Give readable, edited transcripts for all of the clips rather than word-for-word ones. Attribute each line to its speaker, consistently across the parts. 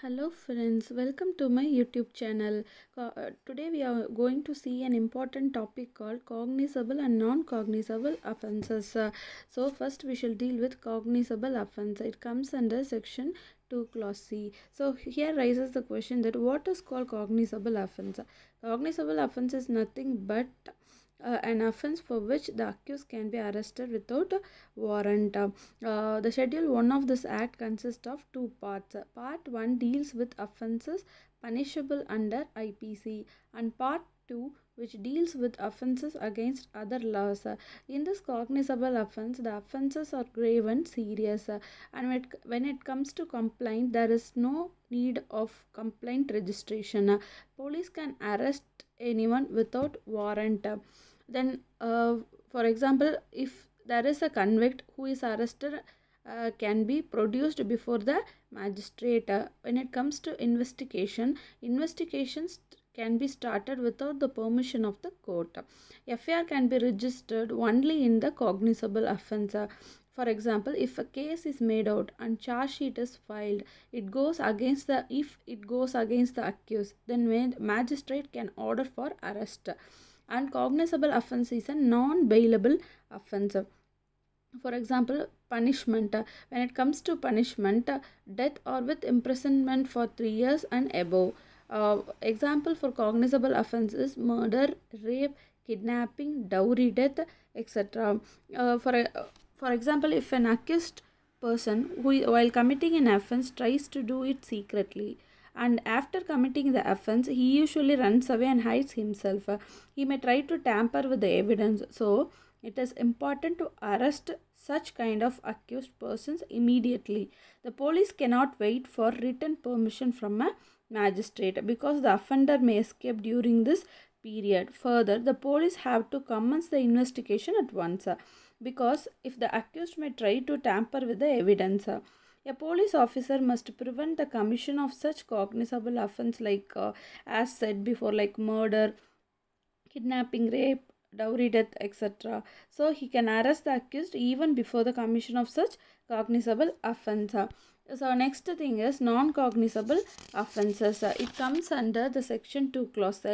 Speaker 1: Hello friends, welcome to my YouTube channel. Today we are going to see an important topic called cognizable and non-cognizable offences. So first we shall deal with cognizable offence. It comes under section 2 clause C. So here rises the question that what is called cognizable offence? Cognizable offence is nothing but an offence for which the accused can be arrested without a warrant. The Schedule 1 of this Act consists of two parts. Part 1 deals with offences punishable under IPC, and Part 2 which deals with offences against other laws. In this cognizable offence, the offences are grave and serious, and when it comes to complaint, there is no need of complaint registration. Police can arrest anyone without warrant. Then, for example, if there is a convict who is arrested, can be produced before the magistrate. When it comes to investigations can be started without the permission of the court. FIR can be registered only in the cognizable offence. For example, if a case is made out and charge sheet is filed, if it goes against the accused, then magistrate can order for arrest. And cognizable offence is a non-bailable offence. For example, punishment. When it comes to punishment, death or with imprisonment for 3 years and above. Example for cognizable offence is murder, rape, kidnapping, dowry death, etc. For example, if an accused person who while committing an offence tries to do it secretly, and after committing the offence he usually runs away and hides himself. He may try to tamper with the evidence. So it is important to arrest such kind of accused persons immediately. The police cannot wait for written permission from a magistrate because the offender may escape during this period. Further, the police have to commence the investigation at once, because if the accused may try to tamper with the evidence. A police officer must prevent the commission of such cognizable offence like as said before, like murder, kidnapping, rape, dowry death, etc. So he can arrest the accused even before the commission of such cognizable offence. So next thing is non-cognizable offences. It comes under the section 2 clause.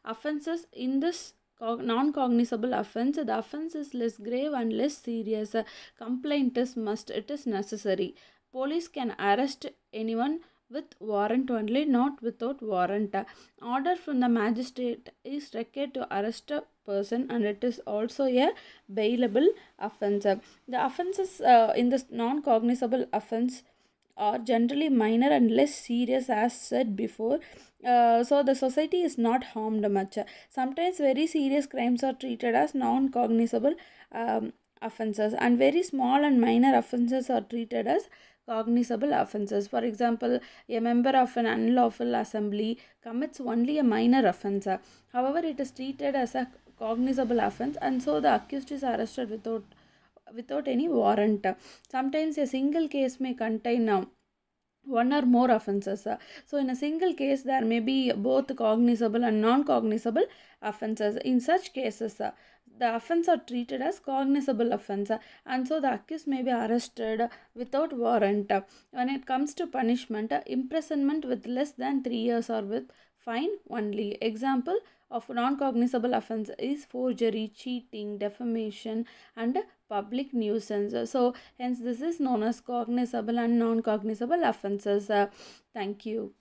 Speaker 1: Offences in this non-cognizable offence, the offence is less grave and less serious. Complaint is must, it is necessary. Police can arrest anyone with warrant only, not without warrant. Order from the magistrate is required to arrest a person, and it is also a bailable offence. The offences in this non-cognizable offence are generally minor and less serious as said before. So the society is not harmed much. Sometimes very serious crimes are treated as non-cognizable offences, and very small and minor offences are treated as cognizable offences. For example, a member of an unlawful assembly commits only a minor offence. However, it is treated as a cognizable offence, and so the accused is arrested without any warrant. Sometimes a single case may contain one or more offences. So in a single case there may be both cognizable and non-cognizable offences. In such cases, the offence are treated as cognizable offence, and so the accused may be arrested without warrant. When it comes to punishment, imprisonment with less than 3 years or with fine only. Example of non-cognizable offence is forgery, cheating, defamation, and public nuisance. So hence this is known as cognizable and non-cognizable offences. Thank you.